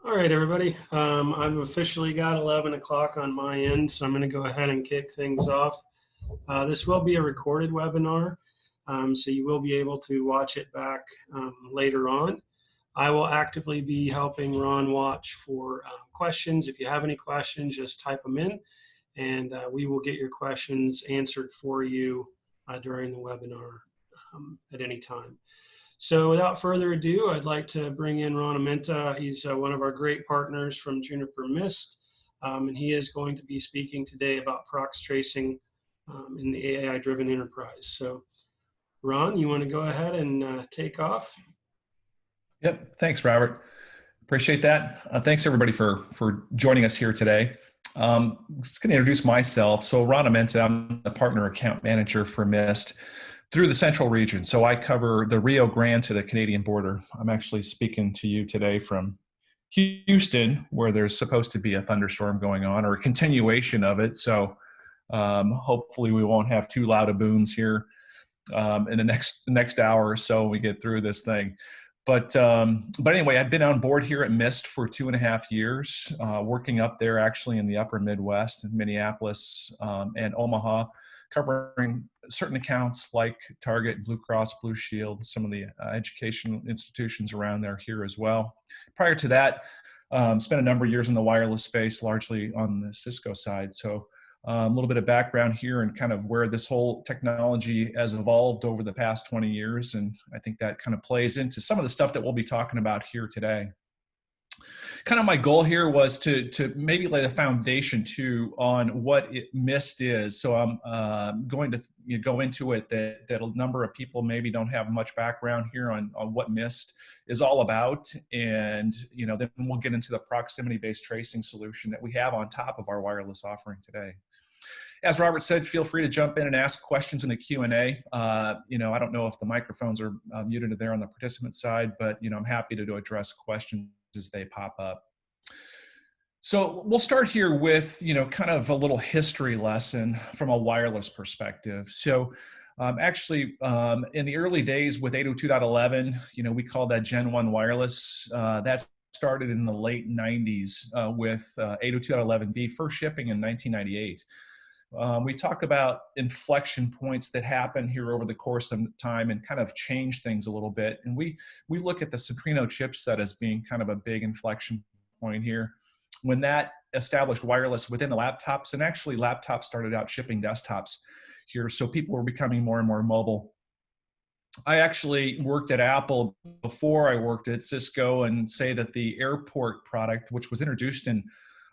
All right, everybody. I've officially got 11 o'clock on my end, so I'm going to go ahead and kick things off. This will be a recorded webinar, so you will be able to watch it back later on. I will actively be helping Ron watch for questions. If you have any questions, just type them in, and we will get your questions answered for you during the webinar at any time. So without further ado, I'd like to bring in Ron Amenta. He's one of our great partners from Juniper Mist, and he is going to be speaking today about prox tracing in the AI-driven enterprise. So Ron, you want to go ahead and take off? Yep, thanks, Robert. Appreciate that. Thanks everybody for joining us here today. I'm just going to introduce myself. So Ron Amenta, I'm the partner account manager for Mist through the central region. So I cover the Rio Grande to the Canadian border. I'm actually speaking to you today from Houston, where there's supposed to be a thunderstorm going on, or a continuation of it. So hopefully we won't have too loud of booms here in the next hour or so when we get through this thing. But anyway, I've been on board here at Mist for 2.5 years, working up there actually in the upper Midwest, in Minneapolis and Omaha, covering certain accounts like Target, Blue Cross, Blue Shield, some of the educational institutions around there here as well. Prior to that, spent a number of years in the wireless space, largely on the Cisco side. So a little bit of background here and kind of where this whole technology has evolved over the past 20 years. And I think that kind of plays into some of the stuff that we'll be talking about here today. Kind of my goal here was to maybe lay the foundation too on what Mist is. So I'm going to go into it that a number of people maybe don't have much background here on what Mist is all about. And then we'll get into the proximity-based tracing solution that we have on top of our wireless offering today. As Robert said, feel free to jump in and ask questions in the Q&A. I don't know if the microphones are muted there on the participant side, but I'm happy to address questions as they pop up. So we'll start here with kind of a little history lesson from a wireless perspective. So actually, in the early days with 802.11, we call that Gen 1 wireless. That started in the late 90s with 802.11b, first shipping in 1998. We talk about inflection points that happen here over the course of time and kind of change things a little bit. And we look at the Centrino chipset as being kind of a big inflection point here. When that established wireless within the laptops, and actually laptops started out shipping desktops here, so people were becoming more and more mobile. I actually worked at Apple before I worked at Cisco, and say that the airport product, which was introduced in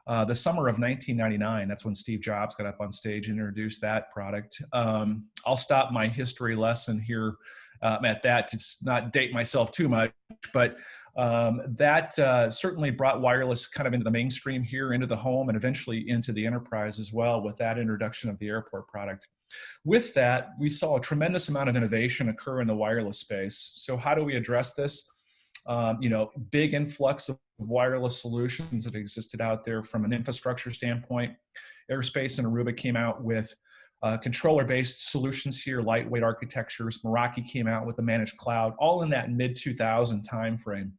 the summer of 1999, that's when Steve Jobs got up on stage and introduced that product. I'll stop my history lesson here at that to not date myself too much, but that certainly brought wireless kind of into the mainstream here, into the home, and eventually into the enterprise as well with that introduction of the airport product. With that, we saw a tremendous amount of innovation occur in the wireless space. So how do we address this? Big influx of wireless solutions that existed out there from an infrastructure standpoint. Airspace and Aruba came out with controller-based solutions here, lightweight architectures. Meraki came out with the managed cloud, all in that mid-2000 timeframe.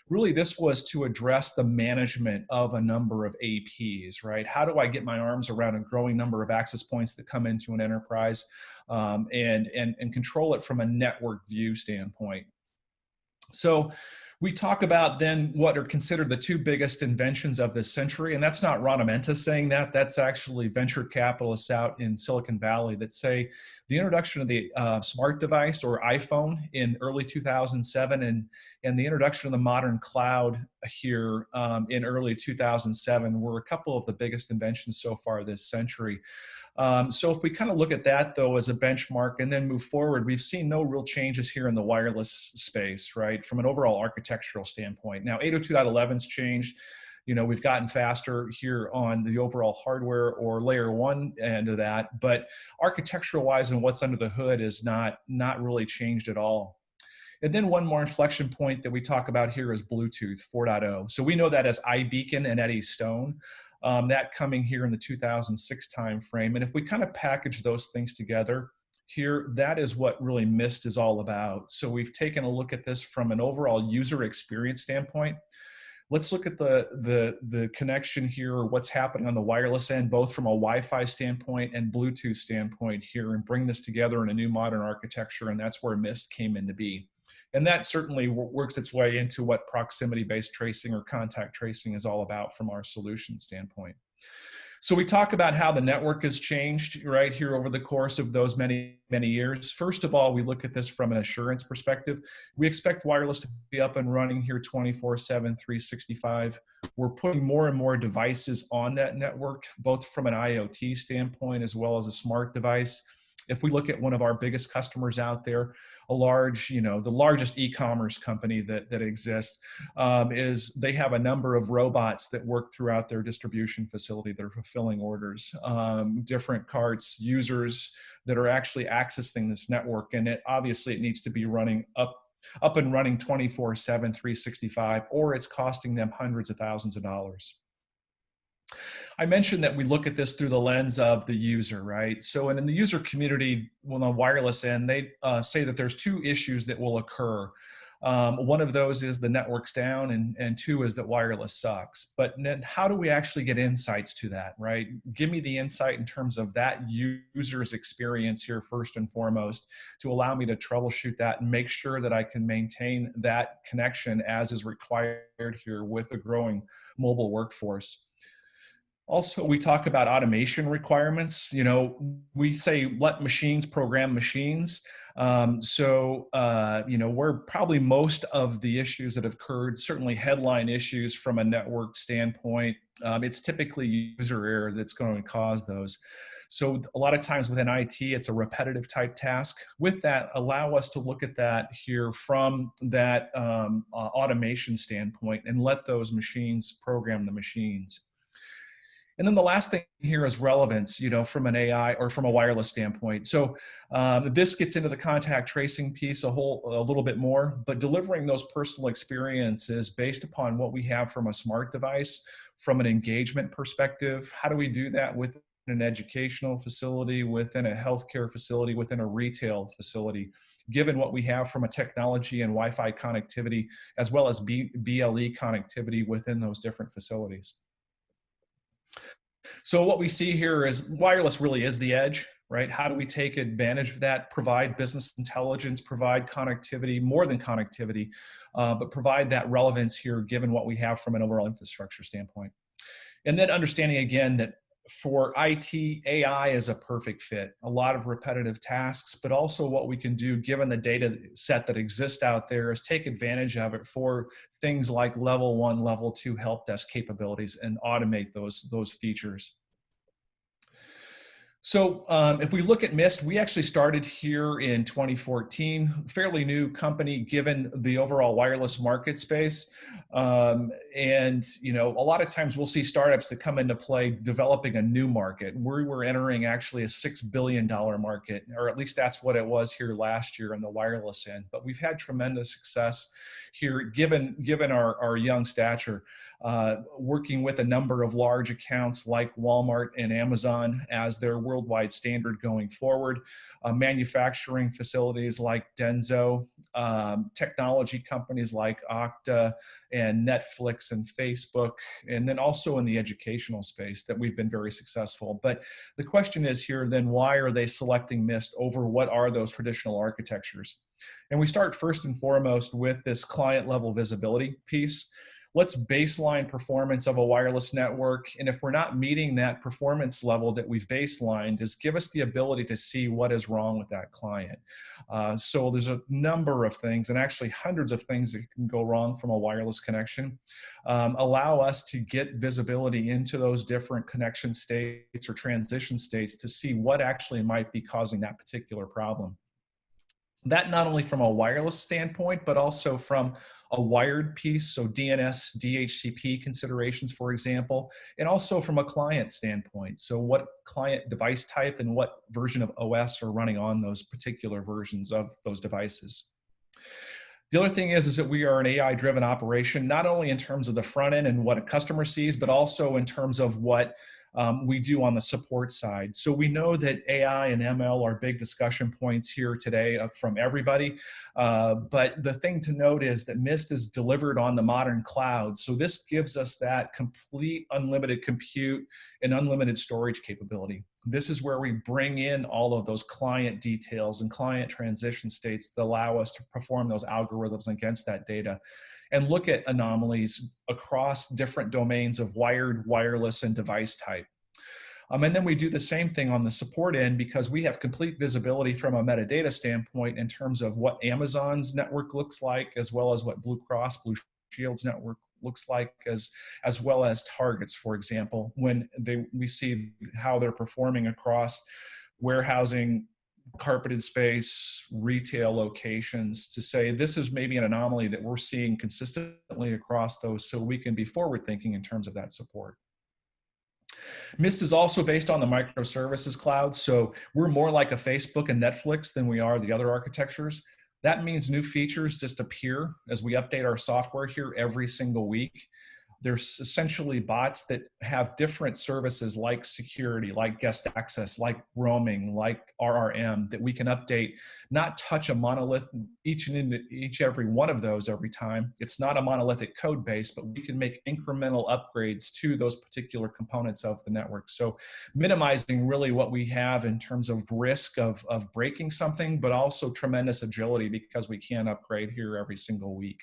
Really, this was to address the management of a number of APs, right? How do I get my arms around a growing number of access points that come into an enterprise and control it from a network view standpoint? So we talk about then what are considered the two biggest inventions of this century, and that's not Ron Amenta saying that. That's actually venture capitalists out in Silicon Valley that say the introduction of the smart device or iPhone in early 2007 and the introduction of the modern cloud here in early 2007 were a couple of the biggest inventions so far this century. So if we kind of look at that, though, as a benchmark and then move forward, we've seen no real changes here in the wireless space, right, from an overall architectural standpoint. Now, 802.11's changed. We've gotten faster here on the overall hardware or layer one end of that, but architectural-wise and what's under the hood is not really changed at all. And then one more inflection point that we talk about here is Bluetooth 4.0. So we know that as iBeacon and Eddystone. That coming here in the 2006 timeframe. And if we kind of package those things together here, that is what really Mist is all about. So we've taken a look at this from an overall user experience standpoint. Let's look at the connection here, what's happening on the wireless end, both from a Wi-Fi standpoint and Bluetooth standpoint here, and bring this together in a new modern architecture, and that's where Mist came into be. And that certainly works its way into what proximity-based tracing or contact tracing is all about from our solution standpoint. So we talk about how the network has changed right here over the course of those many years. First of all, we look at this from an assurance perspective. We expect wireless to be up and running here 24/7, 365. We're putting more and more devices on that network, both from an IoT standpoint as well as a smart device. If we look at one of our biggest customers out there, a large, the largest e-commerce company that exists, is they have a number of robots that work throughout their distribution facility that are fulfilling orders, different carts, users that are actually accessing this network. And obviously it needs to be running up and running 24/7, 365, or it's costing them hundreds of thousands of dollars. I mentioned that we look at this through the lens of the user, right? So, and in the user community, on the wireless end, they say that there's two issues that will occur. One of those is the network's down, and two is that wireless sucks. But then how do we actually get insights to that, right? Give me the insight in terms of that user's experience here first and foremost, to allow me to troubleshoot that and make sure that I can maintain that connection as is required here with a growing mobile workforce. Also, we talk about automation requirements. We say let machines program machines. Where probably most of the issues that have occurred, certainly headline issues from a network standpoint, it's typically user error that's going to cause those. So a lot of times within IT, it's a repetitive type task. With that, allow us to look at that here from that automation standpoint and let those machines program the machines. And then the last thing here is relevance, from an AI or from a wireless standpoint. So this gets into the contact tracing piece a little bit more, but delivering those personal experiences based upon what we have from a smart device, from an engagement perspective. How do we do that within an educational facility, within a healthcare facility, within a retail facility, given what we have from a technology and Wi-Fi connectivity, as well as BLE connectivity within those different facilities? So what we see here is wireless really is the edge, right? How do we take advantage of that, provide business intelligence, provide connectivity, more than connectivity, but provide that relevance here given what we have from an overall infrastructure standpoint. And then understanding again that for IT, AI is a perfect fit. A lot of repetitive tasks, but also what we can do given the data set that exists out there is take advantage of it for things like level 1, level 2 help desk capabilities and automate those features. So if we look at Mist, we actually started here in 2014, fairly new company given the overall wireless market space. A lot of times we'll see startups that come into play developing a new market. We were entering actually a $6 billion market, or at least that's what it was here last year on the wireless end. But we've had tremendous success here given our young stature. Working with a number of large accounts like Walmart and Amazon as their worldwide standard going forward, manufacturing facilities like Denso, technology companies like Okta and Netflix and Facebook, and then also in the educational space that we've been very successful. But the question is here then, why are they selecting Mist over what are those traditional architectures? And we start first and foremost with this client level visibility piece. Let's baseline performance of a wireless network. And if we're not meeting that performance level that we've baselined, is give us the ability to see what is wrong with that client. So there's a number of things, and actually hundreds of things that can go wrong from a wireless connection. Allow us to get visibility into those different connection states or transition states to see what actually might be causing that particular problem. That not only from a wireless standpoint, but also from a wired piece, so DNS, DHCP considerations, for example, and also from a client standpoint. So what client device type and what version of OS are running on those particular versions of those devices. The other thing is that we are an AI-driven operation, not only in terms of the front end and what a customer sees, but also in terms of what we do on the support side. So we know that AI and ML are big discussion points here today from everybody. But the thing to note is that Mist is delivered on the modern cloud. So this gives us that complete unlimited compute and unlimited storage capability. This is where we bring in all of those client details and client transition states that allow us to perform those algorithms against that data and look at anomalies across different domains of wired, wireless, and device type. And then we do the same thing on the support end because we have complete visibility from a metadata standpoint in terms of what Amazon's network looks like, as well as what Blue Cross Blue Shield's network looks like, as well as Target's, for example, when we see how they're performing across warehousing, carpeted space, retail locations, to say this is maybe an anomaly that we're seeing consistently across those, so we can be forward thinking in terms of that support. Mist is also based on the microservices cloud, so we're more like a Facebook and Netflix than we are the other architectures. That means new features just appear as we update our software here every single week. There's essentially bots that have different services like security, like guest access, like roaming, like RRM, that we can update, not touch a monolith, each every one of those every time. It's not a monolithic code base, but we can make incremental upgrades to those particular components of the network. So minimizing really what we have in terms of risk of breaking something, but also tremendous agility because we can upgrade here every single week.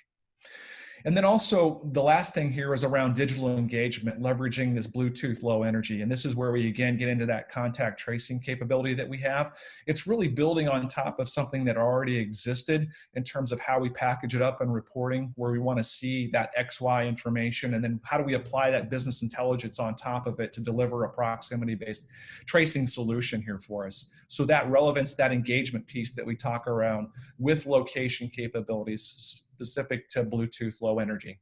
And then also the last thing here is around digital engagement, leveraging this Bluetooth low energy. And this is where we again get into that contact tracing capability that we have. It's really building on top of something that already existed in terms of how we package it up and reporting, where we want to see that XY information, and then how do we apply that business intelligence on top of it to deliver a proximity-based tracing solution here for us. So that relevance, that engagement piece that we talk around with location capabilities specific to Bluetooth low energy.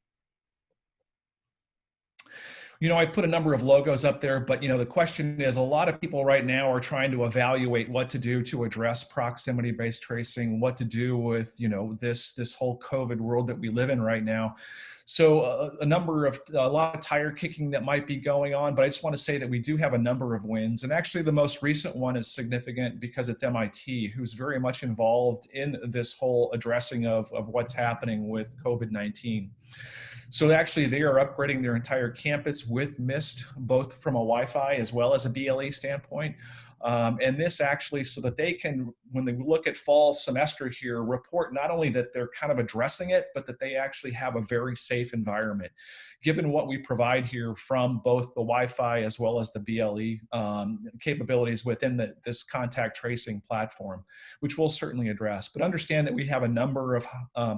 You know, I put a number of logos up there, but the question is, a lot of people right now are trying to evaluate what to do to address proximity-based tracing, what to do with, this whole COVID world that we live in right now. So a lot of tire kicking that might be going on, but I just want to say that we do have a number of wins. And actually the most recent one is significant because it's MIT, who's very much involved in this whole addressing of what's happening with COVID-19. So actually they are upgrading their entire campus with Mist, both from a Wi-Fi as well as a BLE standpoint. And this actually, so that they can, when they look at fall semester here, report not only that they're kind of addressing it, but that they actually have a very safe environment, given what we provide here from both the Wi-Fi as well as the BLE capabilities within this contact tracing platform, which we'll certainly address. But understand that we have a number of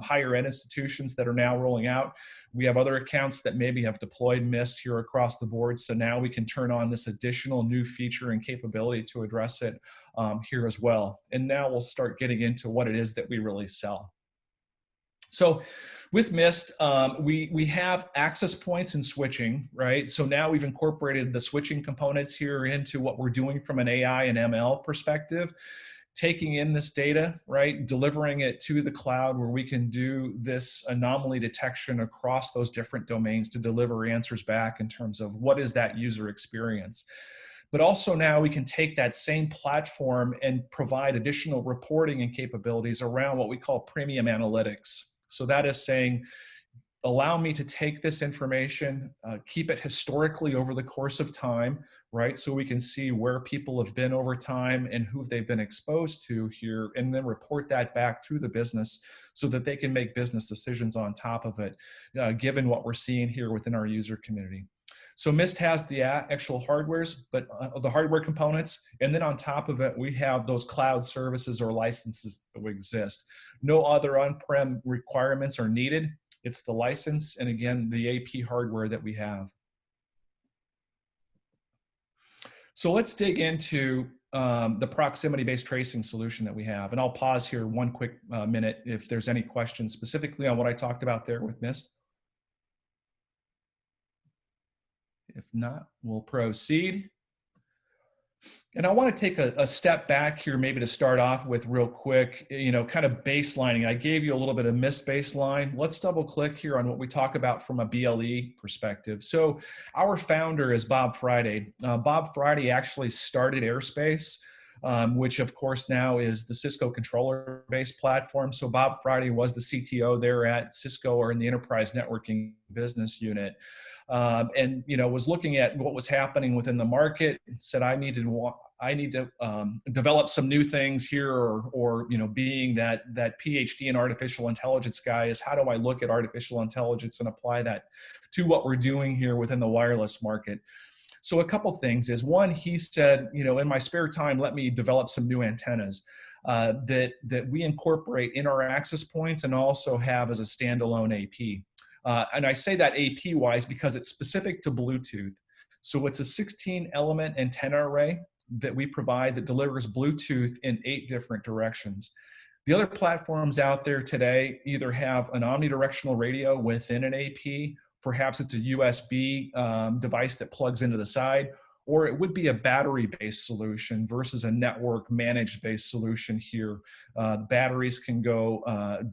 higher ed institutions that are now rolling out. We have other accounts that maybe have deployed Mist here across the board. So now we can turn on this additional new feature and capability to address it here as well. And now we'll start getting into what it is that we really sell. So with Mist, we have access points and switching, right? So now we've incorporated the switching components here into what we're doing from an AI and ML perspective, taking in this data, right, delivering it to the cloud where we can do this anomaly detection across those different domains to deliver answers back in terms of what is that user experience. But also now we can take that same platform and provide additional reporting and capabilities around what we call premium analytics. So that is saying, allow me to take this information, keep it historically over the course of time, right? So we can see where people have been over time and who they've been exposed to here, and then report that back to the business so that they can make business decisions on top of it, given what we're seeing here within our user community. So Mist has the actual hardwares, but the hardware components, and then on top of it, we have those cloud services or licenses that exist. No other on-prem requirements are needed. It's the license and again, the AP hardware that we have. So let's dig into the proximity-based tracing solution that we have. And I'll pause here one quick minute if there's any questions specifically on what I talked about there with Mist. If not, we'll proceed. And I want to take a step back here, maybe to start off with real quick, kind of baselining. I gave you a little bit of missed baseline. Let's double click here on what we talk about from a BLE perspective. So our founder is Bob Friday. Bob Friday actually started Airspace, which of course now is the Cisco controller-based platform. So Bob Friday was the CTO there at Cisco, or in the enterprise networking business unit. And was looking at what was happening within the market, said I need to develop some new things here, or being that PhD in artificial intelligence guy, is how do I look at artificial intelligence and apply that to what we're doing here within the wireless market. So a couple things is, one, he said, in my spare time, let me develop some new antennas that we incorporate in our access points and also have as a standalone AP. And I say that AP wise because it's specific to Bluetooth. So it's a 16 element antenna array that we provide that delivers Bluetooth in 8 different directions. The other platforms out there today either have an omnidirectional radio within an AP, perhaps it's a USB device that plugs into the side, or it would be a battery-based solution versus a network-managed-based solution here. The batteries can go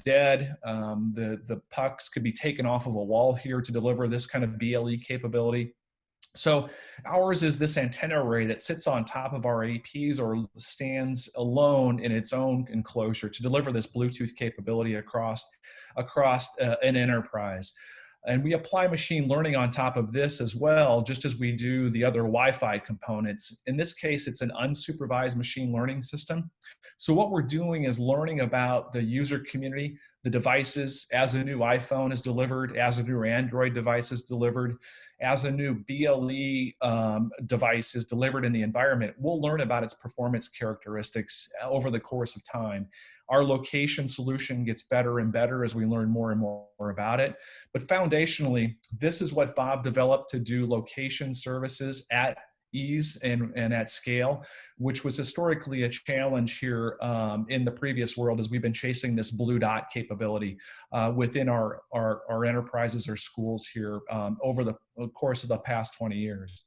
dead. The pucks could be taken off of a wall here to deliver this kind of BLE capability. So ours is this antenna array that sits on top of our APs or stands alone in its own enclosure to deliver this Bluetooth capability across an enterprise. And we apply machine learning on top of this as well, just as we do the other Wi-Fi components. In this case, it's an unsupervised machine learning system. So what we're doing is learning about the user community, the devices, as a new iPhone is delivered, as a new Android device is delivered, as a new BLE device is delivered in the environment. We'll learn about its performance characteristics over the course of time. Our location solution gets better and better as we learn more and more about it. But foundationally, this is what Bob developed to do location services at ease and at scale, which was historically a challenge here in the previous world, as we've been chasing this blue dot capability within our enterprises or schools here over the course of the past 20 years.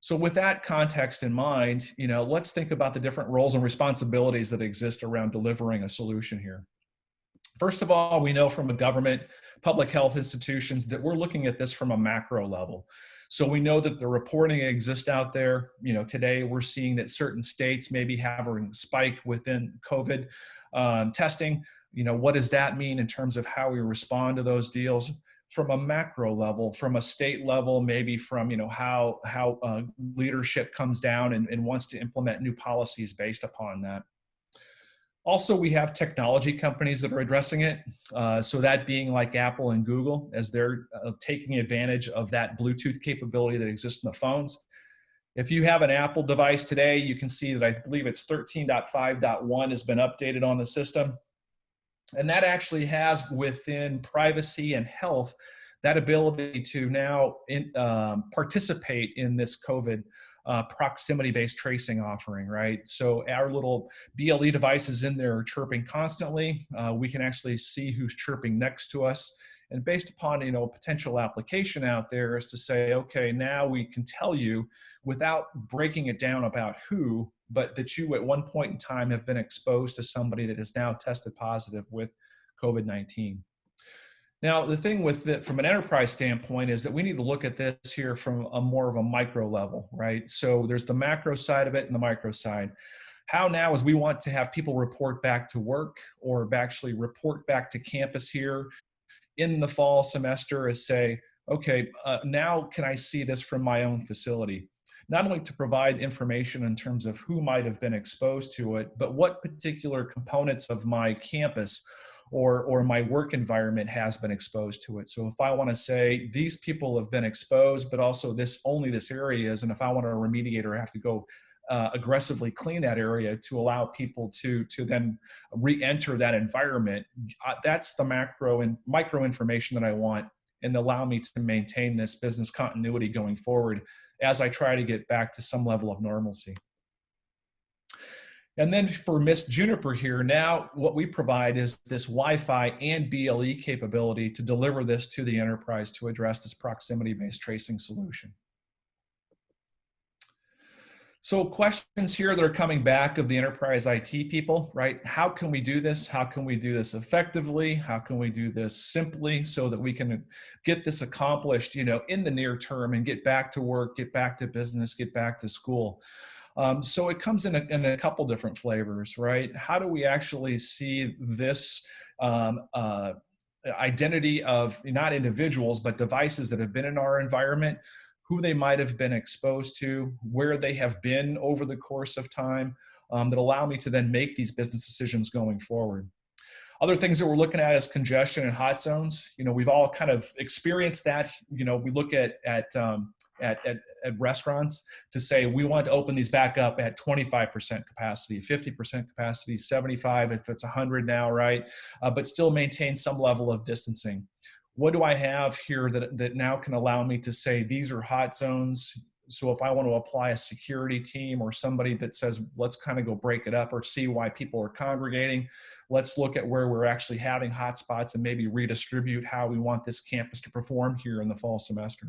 So with that context in mind, let's think about the different roles and responsibilities that exist around delivering a solution here. First of all, we know from a government, public health institutions, that we're looking at this from a macro level. So we know that the reporting exists out there. Today we're seeing that certain states may be having a spike within COVID testing. What does that mean in terms of how we respond to those deals? From a macro level, from a state level, maybe from how leadership comes down and wants to implement new policies based upon that. Also, we have technology companies that are addressing it. So that being like Apple and Google, as they're taking advantage of that Bluetooth capability that exists in the phones. If you have an Apple device today, you can see that I believe it's 13.5.1 has been updated on the system. And that actually has, within privacy and health, that ability to now participate in this COVID proximity-based tracing offering, right? So our little BLE device is in there chirping constantly. We can actually see who's chirping next to us. And based upon, a potential application out there is to say, okay, now we can tell you without breaking it down about who, but that you at one point in time have been exposed to somebody that has now tested positive with COVID-19. Now, the thing with it from an enterprise standpoint is that we need to look at this here from a more of a micro level, right? So there's the macro side of it and the micro side. How now is we want to have people report back to work or actually report back to campus here in the fall semester is say, okay, now can I see this from my own facility? Not only to provide information in terms of who might have been exposed to it, but what particular components of my campus or my work environment has been exposed to it. So if I want to say these people have been exposed, but also only this area is, and if I want to remediate or have to go aggressively clean that area to allow people to then re-enter that environment, that's the macro and micro information that I want, and allow me to maintain this business continuity going forward as I try to get back to some level of normalcy. And then for Miss Juniper here, now what we provide is this Wi-Fi and BLE capability to deliver this to the enterprise to address this proximity-based tracing solution. So questions here that are coming back of the enterprise IT people, right? How can we do this? How can we do this effectively? How can we do this simply so that we can get this accomplished, in the near term and get back to work, get back to business, get back to school? So it comes in a couple different flavors, right? How do we actually see this identity of not individuals, but devices that have been in our environment, who they might have been exposed to, where they have been over the course of time, that allow me to then make these business decisions going forward. Other things that we're looking at is congestion and hot zones. We've all kind of experienced that. We look at restaurants to say we want to open these back up at 25% capacity, 50% capacity, 75 if it's 100 now, right? But still maintain some level of distancing. What do I have here that now can allow me to say these are hot zones? So if I want to apply a security team or somebody that says, let's kind of go break it up or see why people are congregating, let's look at where we're actually having hotspots and maybe redistribute how we want this campus to perform here in the fall semester.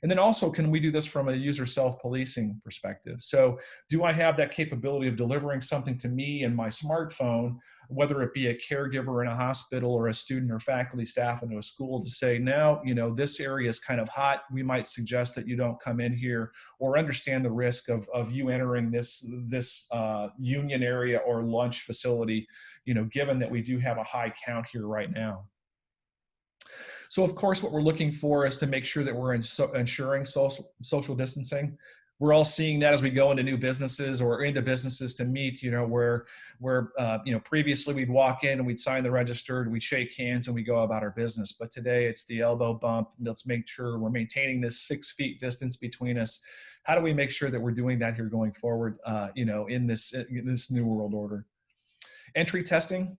And then also, can we do this from a user self-policing perspective? So do I have that capability of delivering something to me in my smartphone, whether it be a caregiver in a hospital or a student or faculty staff into a school, to say, now, this area is kind of hot. We might suggest that you don't come in here, or understand the risk of you entering this union area or lunch facility, given that we do have a high count here right now. So of course, what we're looking for is to make sure that we're ensuring social distancing. We're all seeing that as we go into new businesses or into businesses to meet, where previously we'd walk in and we'd sign the register and we'd shake hands and we go about our business. But today it's the elbow bump. Let's make sure we're maintaining this 6 feet distance between us. How do we make sure that we're doing that here going forward, in this new world order? Entry testing.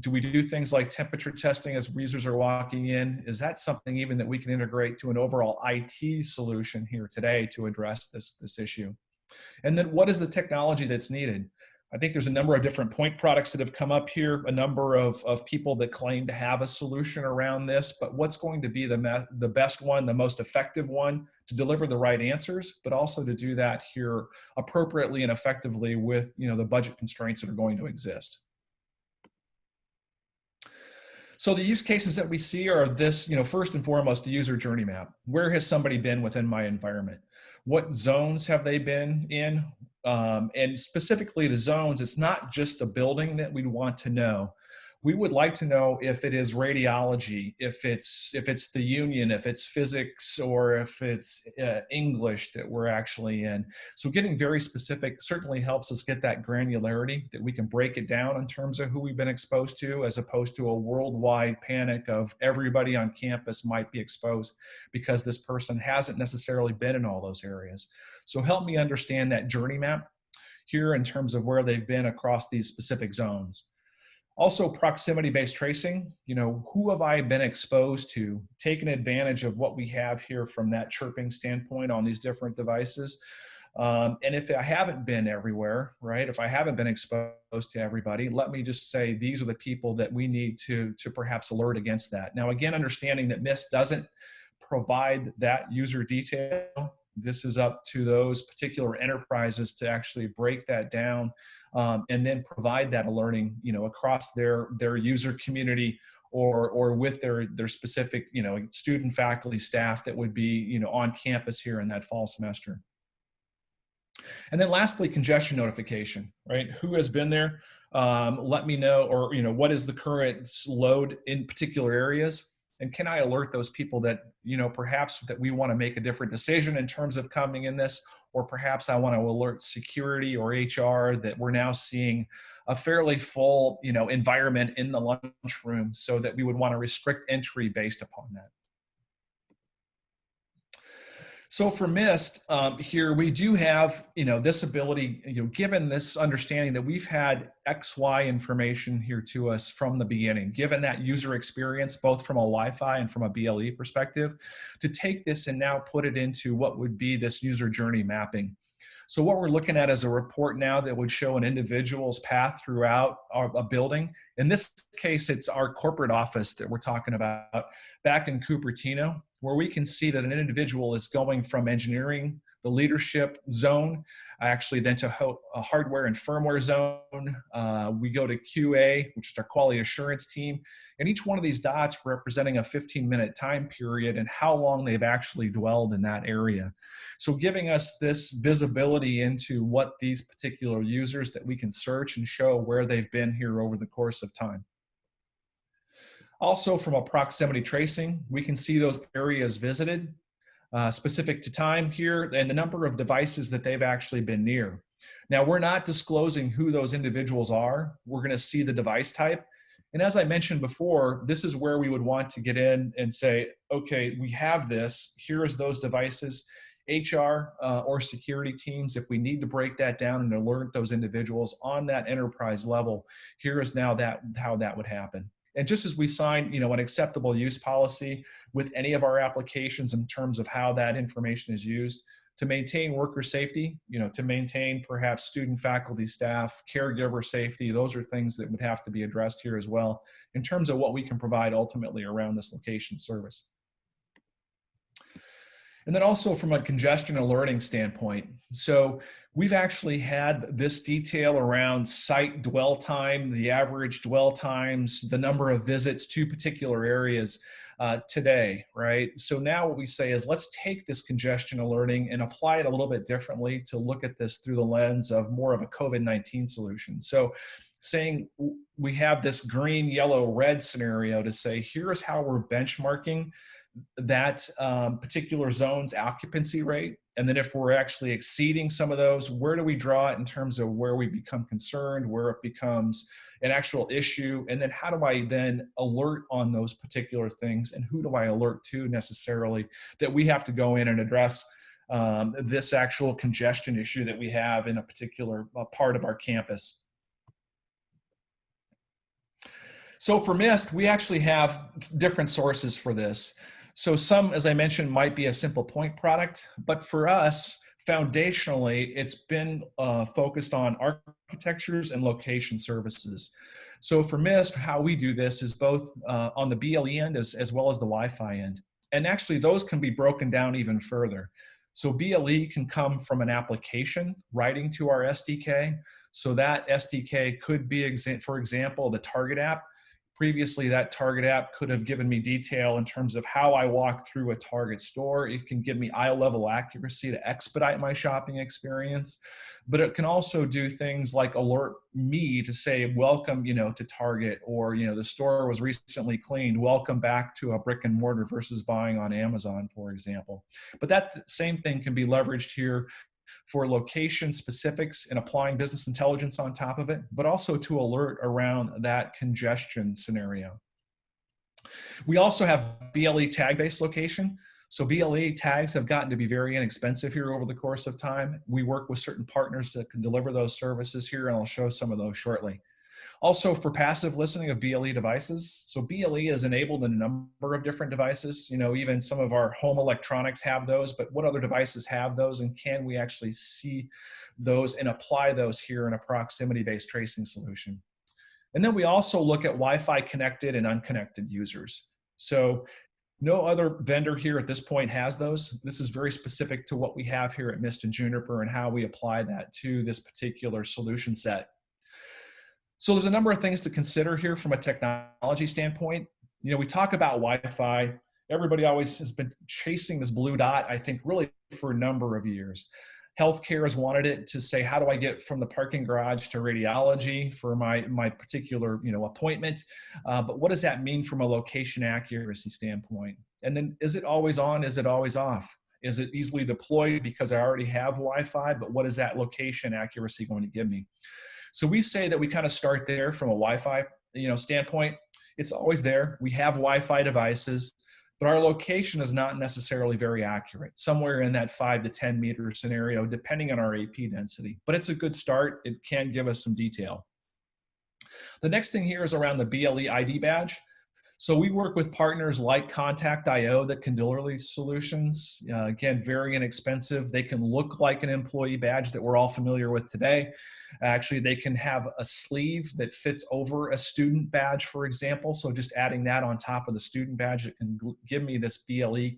Do we do things like temperature testing as users are walking in? Is that something even that we can integrate to an overall IT solution here today to address this issue? And then what is the technology that's needed? I think there's a number of different point products that have come up here, a number of people that claim to have a solution around this, but what's going to be the best one, the most effective one to deliver the right answers, but also to do that here appropriately and effectively with the budget constraints that are going to exist. So the use cases that we see are this, first and foremost, the user journey map. Where has somebody been within my environment? What zones have they been in? And specifically to zones, it's not just a building that we'd want to know. We would like to know if it is radiology, if it's the union, if it's physics, or if it's English that we're actually in. So getting very specific certainly helps us get that granularity, that we can break it down in terms of who we've been exposed to, as opposed to a worldwide panic of everybody on campus might be exposed because this person hasn't necessarily been in all those areas. So help me understand that journey map here in terms of where they've been across these specific zones. Also, proximity-based tracing, who have I been exposed to, taking advantage of what we have here from that chirping standpoint on these different devices. And if I haven't been everywhere, right, if I haven't been exposed to everybody, let me just say these are the people that we need to perhaps alert against that. Now, again, understanding that MIST doesn't provide that user detail. This is up to those particular enterprises to actually break that down and then provide that alerting, across their user community or with their specific, student, faculty, staff that would be, on campus here in that fall semester. And then lastly, congestion notification, right? Who has been there? Let me know, or, what is the current load in particular areas? And can I alert those people that, perhaps that we want to make a different decision in terms of coming in this, or perhaps I want to alert security or HR that we're now seeing a fairly full, environment in the lunchroom, so that we would want to restrict entry based upon that. So for MIST, here we do have, this ability, given this understanding that we've had XY information here to us from the beginning, given that user experience, both from a Wi-Fi and from a BLE perspective, to take this and now put it into what would be this user journey mapping. So what we're looking at is a report now that would show an individual's path throughout a building. In this case, it's our corporate office that we're talking about back in Cupertino, where we can see that an individual is going from engineering, the leadership zone, actually then to a hardware and firmware zone. We go to QA, which is our quality assurance team. And each one of these dots representing a 15-minute time period and how long they've actually dwelled in that area. So giving us this visibility into what these particular users that we can search and show where they've been here over the course of time. Also, from a proximity tracing, we can see those areas visited, specific to time here, and the number of devices that they've actually been near. Now, we're not disclosing who those individuals are. We're going to see the device type. And as I mentioned before, this is where we would want to get in and say, okay, we have this. Here's those devices. HR or security teams, if we need to break that down and alert those individuals on that enterprise level, here is now how that would happen. And just as we sign, an acceptable use policy with any of our applications in terms of how that information is used to maintain worker safety, to maintain perhaps student, faculty, staff, caregiver safety, those are things that would have to be addressed here as well in terms of what we can provide ultimately around this location service. And then also from a congestion alerting standpoint. So we've actually had this detail around site dwell time, the average dwell times, the number of visits to particular areas today, right? So now what we say is let's take this congestion alerting and apply it a little bit differently to look at this through the lens of more of a COVID-19 solution. So saying we have this green, yellow, red scenario to say, here's how we're benchmarking that particular zone's occupancy rate. And then if we're actually exceeding some of those, where do we draw it in terms of where we become concerned, where it becomes an actual issue? And then how do I then alert on those particular things? And who do I alert to necessarily that we have to go in and address this actual congestion issue that we have in a particular part of our campus? So for MIST, we actually have different sources for this. So some, as I mentioned, might be a simple point product, but for us, foundationally, it's been focused on architectures and location services. So for MIST, how we do this is both on the BLE end as well as the Wi-Fi end. And actually, those can be broken down even further. So BLE can come from an application writing to our SDK. So that SDK could be, for example, the Target app. Previously, that Target app could have given me detail in terms of how I walk through a Target store. It can give me aisle-level accuracy to expedite my shopping experience. But it can also do things like alert me to say, welcome, to Target, or, the store was recently cleaned. Welcome back to a brick and mortar versus buying on Amazon, for example. But that same thing can be leveraged here for location specifics and applying business intelligence on top of it, but also to alert around that congestion scenario. We also have BLE tag-based location. So BLE tags have gotten to be very inexpensive here over the course of time. We work with certain partners that can deliver those services here, and I'll show some of those shortly. Also for passive listening of BLE devices. So BLE is enabled in a number of different devices. Even some of our home electronics have those, but what other devices have those, and can we actually see those and apply those here in a proximity-based tracing solution? And then we also look at Wi-Fi connected and unconnected users. So no other vendor here at this point has those. This is very specific to what we have here at MIST and Juniper and how we apply that to this particular solution set. So there's a number of things to consider here from a technology standpoint. We talk about Wi-Fi. Everybody always has been chasing this blue dot, I think, really for a number of years. Healthcare has wanted it to say, how do I get from the parking garage to radiology for my particular appointment? But what does that mean from a location accuracy standpoint? And then is it always on? Is it always off? Is it easily deployed because I already have Wi-Fi? But what is that location accuracy going to give me? So we say that we kind of start there from a Wi-Fi standpoint. It's always there. We have Wi-Fi devices, but our location is not necessarily very accurate, somewhere in that 5 to 10 meter scenario, depending on our AP density. But it's a good start. It can give us some detail. The next thing here is around the BLE ID badge. So we work with partners like Contact.io that can deliver these solutions. Again, very inexpensive. They can look like an employee badge that we're all familiar with today. Actually, they can have a sleeve that fits over a student badge, for example. So just adding that on top of the student badge, it can give me this BLE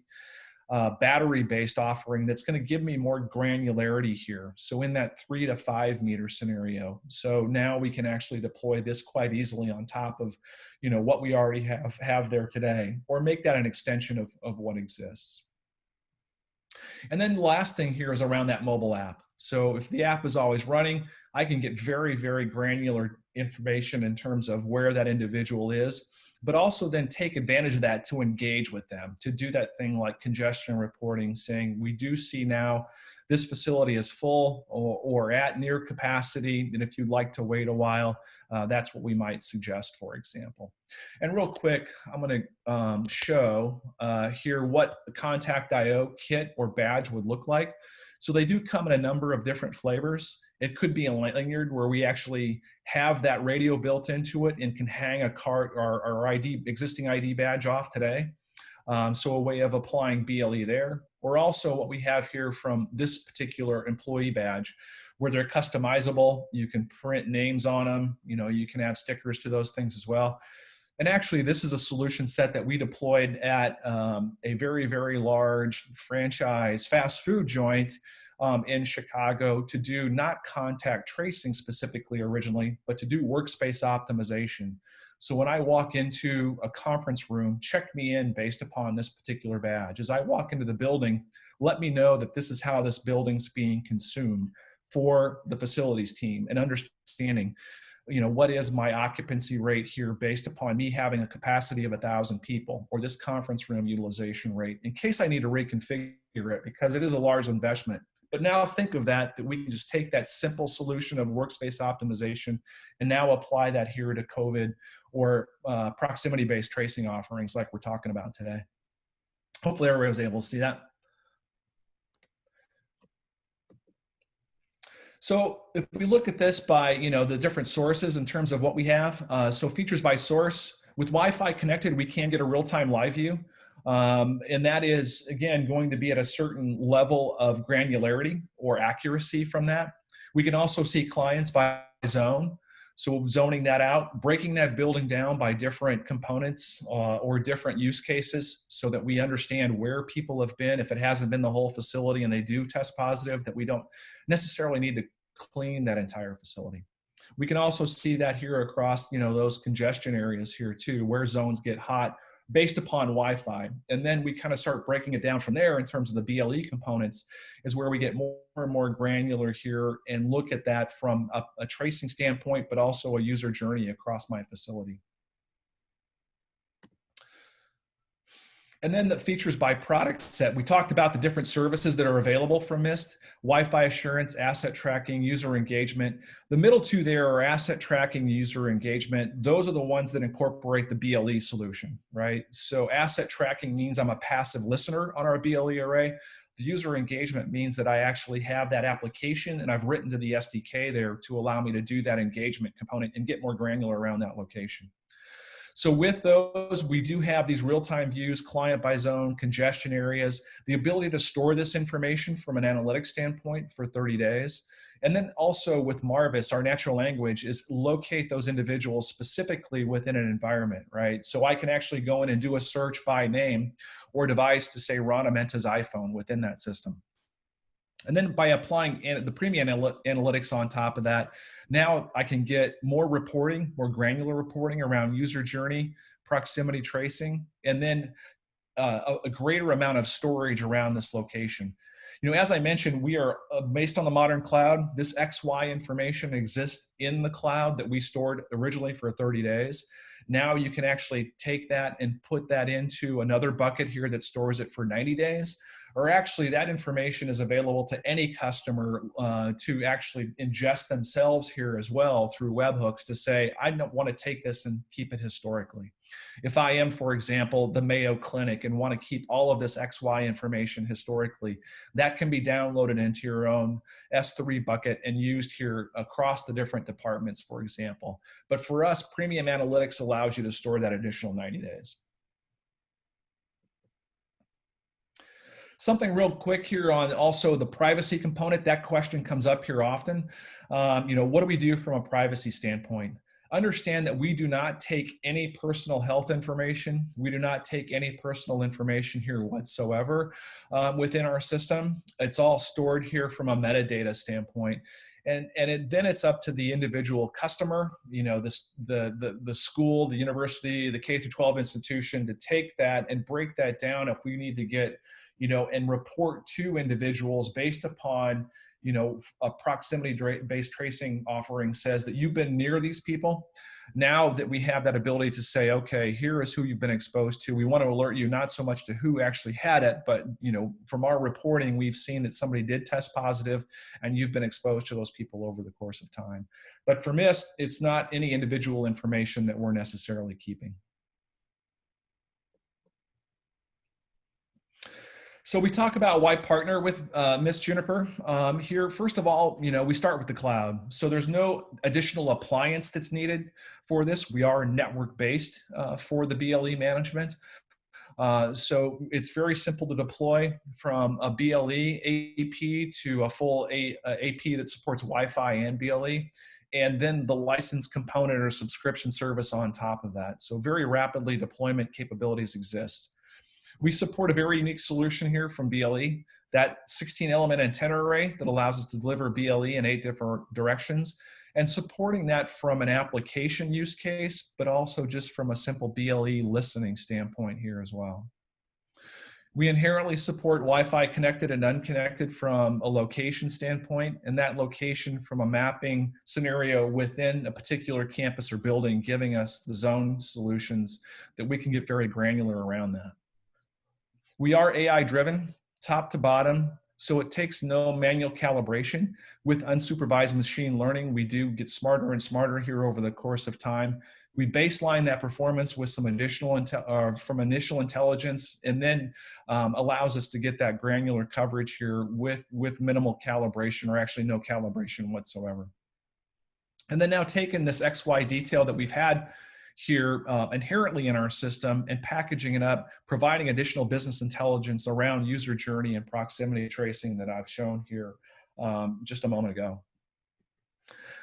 battery-based offering that's going to give me more granularity here. So in that 3 to 5 meter scenario. So now we can actually deploy this quite easily on top of, what we already have there today, or make that an extension of what exists. And then the last thing here is around that mobile app. So if the app is always running, I can get very, very granular information in terms of where that individual is, but also then take advantage of that to engage with them, to do that thing like congestion reporting, saying we do see now this facility is full or at near capacity, and if you'd like to wait a while, that's what we might suggest, for example. And real quick, I'm going to show here what the Contact.io kit or badge would look like. So they do come in a number of different flavors. It could be a lanyard where we actually have that radio built into it and can hang a card or our existing ID badge off today. So a way of applying BLE there. Or also what we have here from this particular employee badge, where they're customizable. You can print names on them. You can add stickers to those things as well. And actually, this is a solution set that we deployed at a very, very large franchise fast food joint in Chicago to do not contact tracing specifically originally, but to do workspace optimization. So when I walk into a conference room, check me in based upon this particular badge. As I walk into the building, let me know that this is how this building's being consumed for the facilities team, and understanding, what is my occupancy rate here based upon me having a capacity of 1,000 people, or this conference room utilization rate, in case I need to reconfigure it, because it is a large investment. But now think of that we can just take that simple solution of workspace optimization and now apply that here to COVID or proximity-based tracing offerings like we're talking about today. Hopefully everybody was able to see that. So if we look at this by, the different sources in terms of what we have, so features by source, with Wi-Fi connected, we can get a real-time live view. And that is, again, going to be at a certain level of granularity or accuracy from that. We can also see clients by zone. So zoning that out, breaking that building down by different components or different use cases so that we understand where people have been. If it hasn't been the whole facility and they do test positive, that we don't necessarily need to clean that entire facility. We can also see that here across, those congestion areas here too, where zones get hot based upon Wi-Fi. And then we kind of start breaking it down from there in terms of the BLE components, is where we get more and more granular here and look at that from a tracing standpoint, but also a user journey across my facility. And then the features by product set. We talked about the different services that are available from Mist: Wi-Fi assurance, asset tracking, user engagement. The middle two there are asset tracking, user engagement. Those are the ones that incorporate the BLE solution, right? So asset tracking means I'm a passive listener on our BLE array. The user engagement means that I actually have that application and I've written to the SDK there to allow me to do that engagement component and get more granular around that location. So with those, we do have these real-time views, client by zone, congestion areas, the ability to store this information from an analytics standpoint for 30 days. And then also with Marvis, our natural language is locate those individuals specifically within an environment, right? So I can actually go in and do a search by name or device to say Ron Amenta's iPhone within that system. And then by applying the premium analytics on top of that, now I can get more reporting, more granular reporting around user journey, proximity tracing, and then a greater amount of storage around this location. As I mentioned, we are based on the modern cloud. This XY information exists in the cloud that we stored originally for 30 days. Now you can actually take that and put that into another bucket here that stores it for 90 days. Or actually that information is available to any customer to actually ingest themselves here as well through webhooks to say, I don't want to take this and keep it historically. If I am, for example, the Mayo Clinic and want to keep all of this XY information historically, that can be downloaded into your own S3 bucket and used here across the different departments, for example. But for us, Premium Analytics allows you to store that additional 90 days. Something real quick here on also the privacy component. That question comes up here often. What do we do from a privacy standpoint? Understand that we do not take any personal health information. We do not take any personal information here whatsoever within our system. It's all stored here from a metadata standpoint. Then it's up to the individual customer, you know, the school, the university, the K through 12 institution to take that and break that down if we need to get, you know, and report to individuals based upon, you know, a proximity-based tracing offering says that you've been near these people. Now that we have that ability to say, okay, here is who you've been exposed to. We want to alert you not so much to who actually had it, but, you know, from our reporting, we've seen that somebody did test positive and you've been exposed to those people over the course of time. But for MIST, it's not any individual information that we're necessarily keeping. So we talk about why partner with MIST Juniper. Here, first of all, you know, we start with the cloud. So there's no additional appliance that's needed for this. We are network-based for the BLE management. So it's very simple to deploy from a BLE AP to a full AP that supports Wi-Fi and BLE, and then the license component or subscription service on top of that. So very rapidly deployment capabilities exist. We support a very unique solution here from BLE, that 16-element antenna array that allows us to deliver BLE in 8 different directions, and supporting that from an application use case, but also just from a simple BLE listening standpoint here as well. We inherently support Wi-Fi connected and unconnected from a location standpoint, and that location from a mapping scenario within a particular campus or building, giving us the zone solutions that we can get very granular around that. We are AI driven, top to bottom, so it takes no manual calibration. With unsupervised machine learning, we do get smarter and smarter here over the course of time. We baseline that performance with some additional from initial intelligence, and then allows us to get that granular coverage here with minimal calibration, or actually no calibration whatsoever. And then now taking this XY detail that we've had here inherently in our system and packaging it up, providing additional business intelligence around user journey and proximity tracing that I've shown here just a moment ago.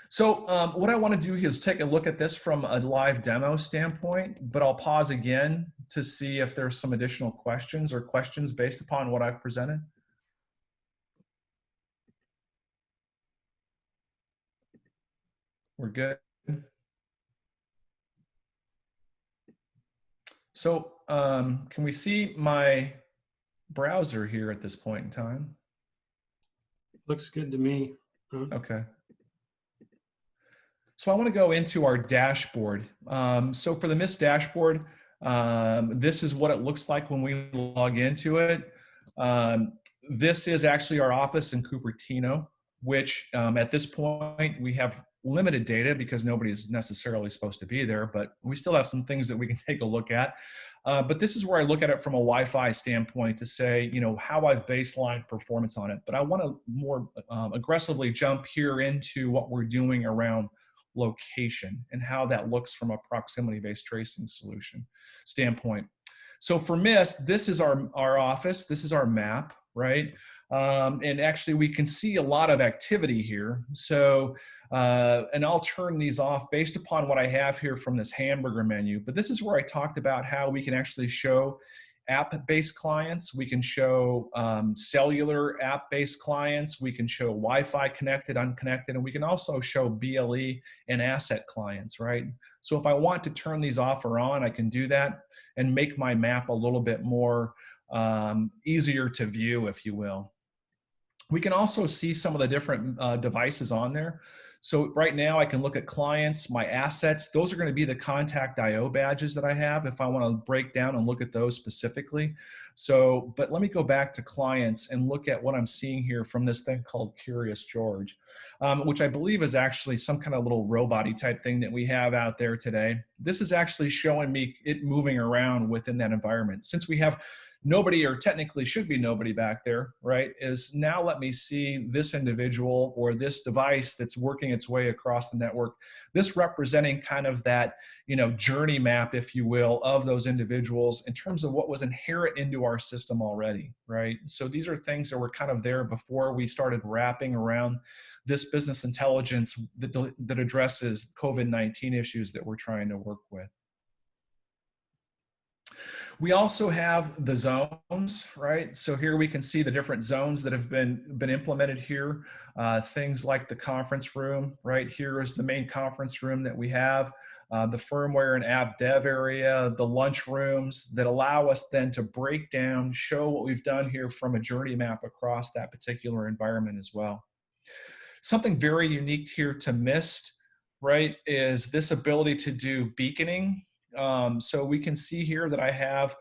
So what I want to do here is take a look at this from a live demo standpoint, but I'll pause again to see if there's some additional questions or questions based upon what I've presented. We're good. So can we see my browser here at this point in time? Looks good to me. Okay. So I want to go into our dashboard. So for the MIST dashboard, this is what it looks like when we log into it. This is actually our office in Cupertino, which at this point we have limited data because nobody's necessarily supposed to be there, but we still have some things that we can take a look at. But this is where I look at it from a Wi-Fi standpoint to say, you know, how I've baselined performance on it. But I want to more aggressively jump here into what we're doing around location and how that looks from a proximity-based tracing solution standpoint. So for MIST, this is our office. This is our map, right? And actually we can see a lot of activity here. So, and I'll turn these off based upon what I have here from this hamburger menu. But this is where I talked about how we can actually show app-based clients. We can show cellular app-based clients. We can show Wi-Fi connected, unconnected, and we can also show BLE and asset clients, right? So if I want to turn these off or on, I can do that and make my map a little bit more easier to view, if you will. We can also see some of the different devices on there. So right now I can look at clients, my assets. Those are going to be the contact IO badges that I have if I want to break down and look at those specifically. So, but let me go back to clients and look at what I'm seeing here from this thing called Curious George, which I believe is actually some kind of little robot-y type thing that we have out there today. This is actually showing me it moving around within that environment. Since we have nobody, or technically should be nobody back there, right, is now let me see this individual or this device that's working its way across the network, this representing kind of that, journey map, if you will, of those individuals in terms of what was inherent into our system already, right? So these are things that were kind of there before we started wrapping around this business intelligence that addresses COVID-19 issues that we're trying to work with. We also have the zones, right? So here we can see the different zones that have been implemented here. Things like the conference room, right? Here is the main conference room that we have. The firmware and app dev area, the lunch rooms that allow us then to break down, show what we've done here from a journey map across that particular environment as well. Something very unique here to Mist, right, is this ability to do beaconing. So we can see here that I have,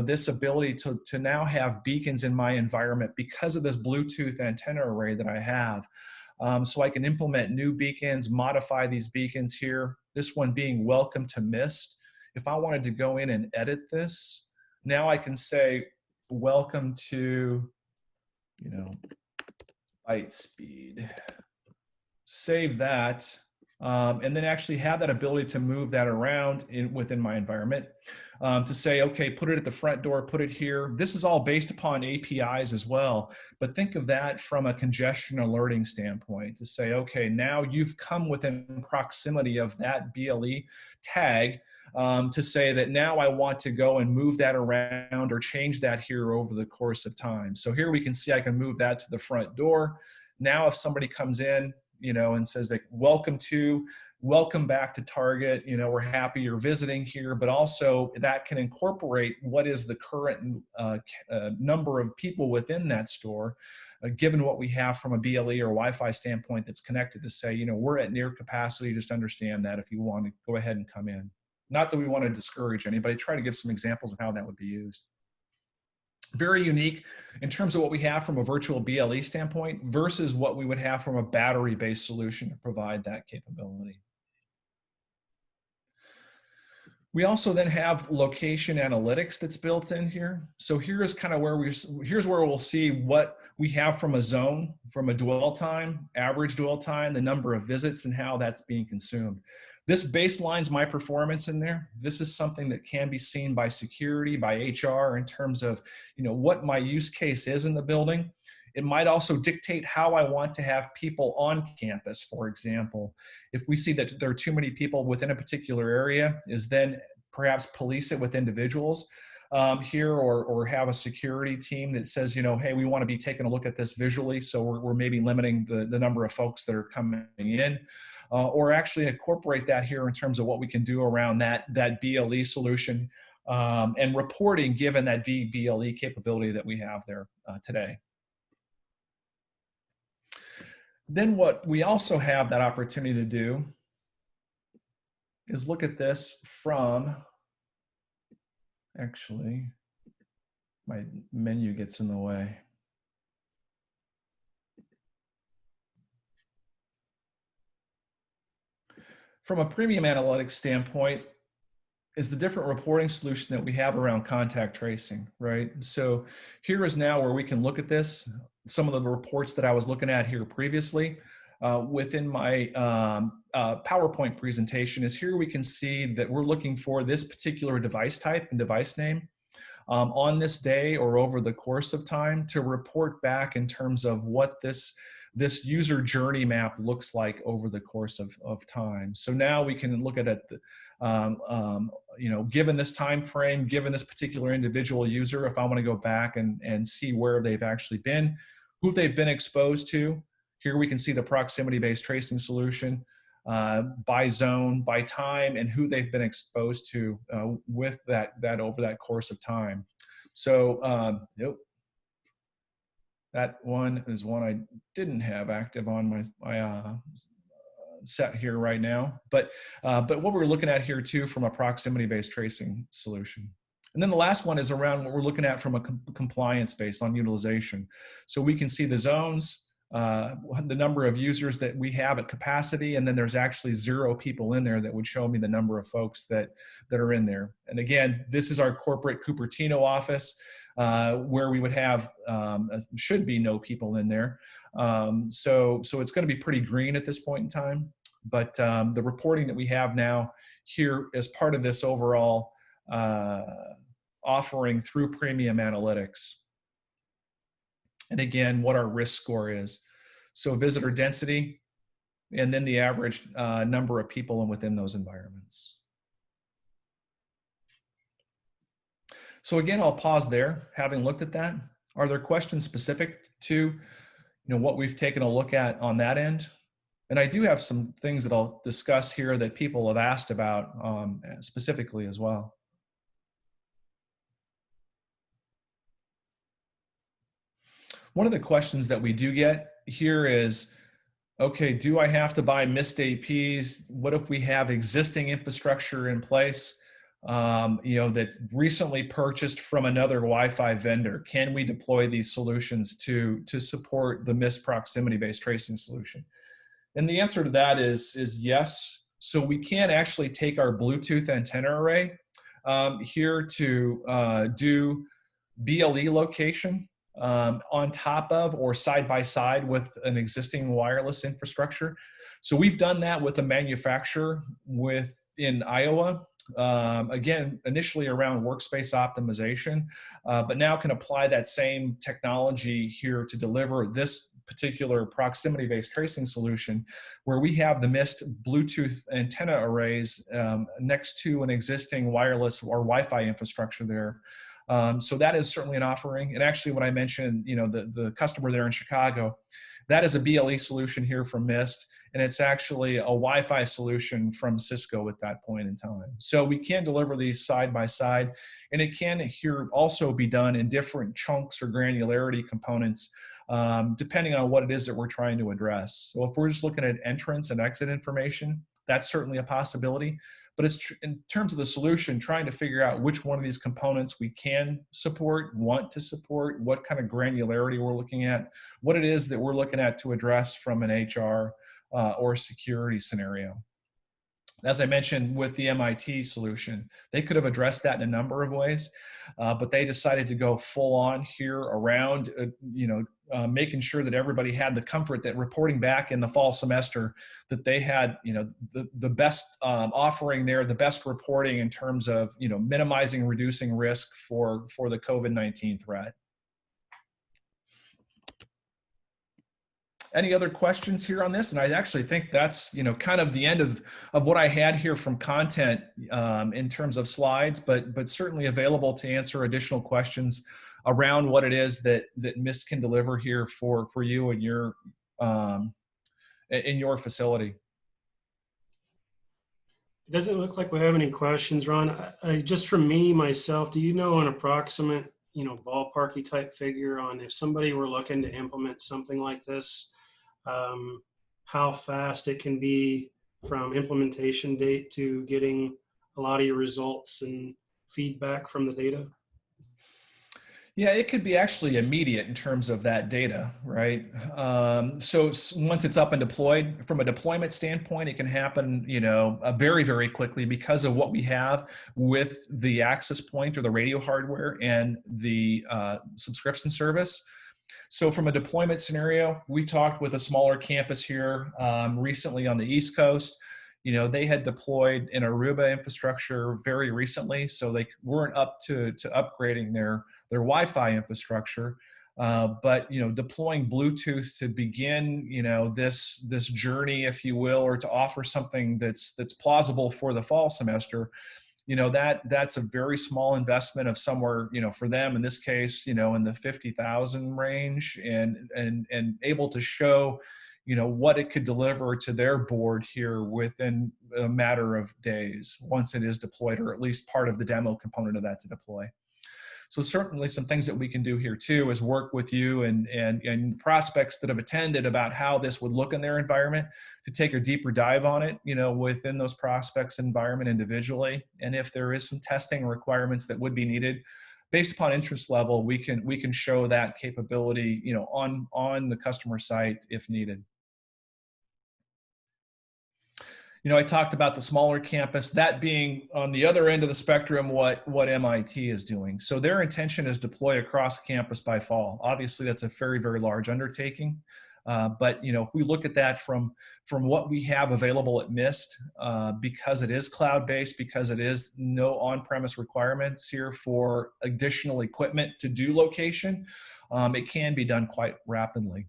this ability to now have beacons in my environment because of this Bluetooth antenna array that I have. So I can implement new beacons, modify these beacons here. This one being welcome to Mist. If I wanted to go in and edit this, now I can say welcome to, light speed. Save that. And then actually have that ability to move that around within my environment, to say, okay, put it at the front door, put it here. This is all based upon APIs as well, but think of that from a congestion alerting standpoint to say, okay, now you've come within proximity of that BLE tag, to say that now I want to go and move that around or change that here over the course of time. So here we can see I can move that to the front door. Now if somebody comes in, and says like, welcome back to Target, we're happy you're visiting here, but also that can incorporate what is the current number of people within that store, given what we have from a BLE or Wi-Fi standpoint that's connected, to say, we're at near capacity, just understand that if you want to go ahead and come in. Not that we want to discourage anybody, try to give some examples of how that would be used. Very unique in terms of what we have from a virtual BLE standpoint versus what we would have from a battery-based solution to provide that capability. We also then have location analytics that's built in here. So here's kind of where here's where we'll see what we have from a zone, from a dwell time, average dwell time, the number of visits, and how that's being consumed. This baselines my performance in there. This is something that can be seen by security, by HR, in terms of what my use case is in the building. It might also dictate how I want to have people on campus, for example. If we see that there are too many people within a particular area, is then perhaps police it with individuals here, or have a security team that says, hey, we want to be taking a look at this visually, so we're maybe limiting the number of folks that are coming in. Or actually incorporate that here in terms of what we can do around that BLE solution, and reporting, given that VBLE capability that we have there today. Then what we also have that opportunity to do is look at this from, actually, my menu gets in the way. From a premium analytics standpoint, is the different reporting solution that we have around contact tracing, right? So here is now where we can look at this. Some of the reports that I was looking at here previously within my PowerPoint presentation is here we can see that we're looking for this particular device type and device name on this day or over the course of time to report back in terms of what this user journey map looks like over the course of time. So now we can look at it, given this time frame, given this particular individual user, if I want to go back and see where they've actually been, who they've been exposed to. Here we can see the proximity-based tracing solution by zone, by time, and who they've been exposed to with that over that course of time. So, that one is one I didn't have active on my set here right now. But what we're looking at here too from a proximity-based tracing solution. And then the last one is around what we're looking at from a compliance based on utilization. So we can see the zones, the number of users that we have at capacity, and then there's actually 0 people in there that would show me the number of folks that are in there. And again, this is our corporate Cupertino office, where we would have should be no people in there. So it's going to be pretty green at this point in time. But the reporting that we have now here as part of this overall offering through Premium Analytics. And again, what our risk score is. So visitor density, and then the average number of people within those environments. So again, I'll pause there, having looked at that. Are there questions specific to what we've taken a look at on that end? And I do have some things that I'll discuss here that people have asked about specifically as well. One of the questions that we do get here is, okay, do I have to buy Mist APs? What if we have existing infrastructure in place, that recently purchased from another Wi-Fi vendor? Can we deploy these solutions to support the Mist proximity-based tracing solution? And the answer to that is yes. So we can actually take our Bluetooth antenna array here to do BLE location on top of or side by side with an existing wireless infrastructure. So we've done that with a manufacturer in Iowa. Again, initially around workspace optimization, but now can apply that same technology here to deliver this particular proximity-based tracing solution, where we have the Mist Bluetooth antenna arrays next to an existing wireless or Wi-Fi infrastructure there. So that is certainly an offering. And actually, when I mentioned, the customer there in Chicago, that is a BLE solution here from Mist, and it's actually a Wi-Fi solution from Cisco at that point in time. So we can deliver these side by side, and it can here also be done in different chunks or granularity components, depending on what it is that we're trying to address. So if we're just looking at entrance and exit information, that's certainly a possibility. But it's in terms of the solution, trying to figure out which one of these components we can support, want to support, what kind of granularity we're looking at, what it is that we're looking at to address from an HR or security scenario. As I mentioned with the MIT solution, they could have addressed that in a number of ways, but they decided to go full on here around, making sure that everybody had the comfort that reporting back in the fall semester that they had, the best offering there, the best reporting in terms of, minimizing, reducing risk for the COVID-19 threat. Any other questions here on this? And I actually think that's, kind of the end of what I had here from content in terms of slides, but certainly available to answer additional questions around what it is that Mist can deliver here for you and your in your facility. It doesn't look like we have any questions, Ron. Just from me, myself, do you know an approximate, ballparky type figure on if somebody were looking to implement something like this, how fast it can be from implementation date to getting a lot of your results and feedback from the data? Yeah, it could be actually immediate in terms of that data, right? So once it's up and deployed, from a deployment standpoint, it can happen, very, very quickly because of what we have with the access point or the radio hardware and the subscription service. So from a deployment scenario, we talked with a smaller campus here recently on the East Coast. They had deployed an Aruba infrastructure very recently, so they weren't up to upgrading their Wi-Fi infrastructure. But deploying Bluetooth to begin this journey, if you will, or to offer something that's plausible for the fall semester, that's a very small investment of somewhere, for them in this case, in the 50,000 range, and able to show what it could deliver to their board here within a matter of days once it is deployed, or at least part of the demo component of that to deploy. So certainly some things that we can do here too is work with you and prospects that have attended about how this would look in their environment to take a deeper dive on it, within those prospects' environment individually. And if there is some testing requirements that would be needed based upon interest level, we can show that capability, on the customer site if needed. I talked about the smaller campus, that being on the other end of the spectrum, what MIT is doing. So their intention is deploy across campus by fall. Obviously, that's a very, very large undertaking. But if we look at that from what we have available at MIST, because it is cloud-based, because it is no on-premise requirements here for additional equipment to do location, it can be done quite rapidly.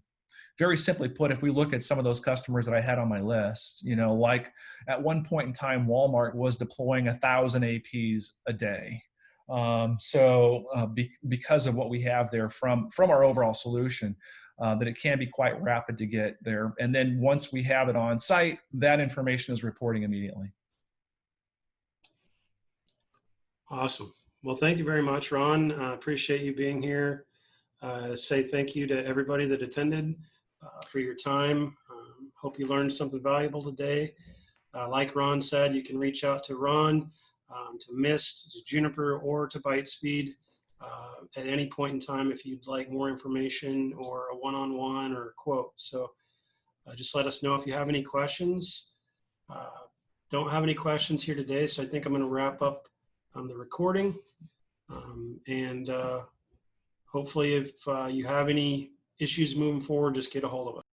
Very simply put, if we look at some of those customers that I had on my list, like at one point in time, Walmart was deploying 1,000 APs a day. Because of what we have there from our overall solution, that it can be quite rapid to get there. And then once we have it on site, that information is reporting immediately. Awesome. Well, thank you very much, Ron. Appreciate you being here. Say thank you to everybody that attended for your time. Hope you learned something valuable today. Like Ron said, you can reach out to Ron, to MIST, to Juniper, or to Bytespeed at any point in time if you'd like more information or a one-on-one or a quote. So just let us know if you have any questions. Don't have any questions here today, so I think I'm going to wrap up the recording. And hopefully if you have any issues moving forward, just get a hold of us.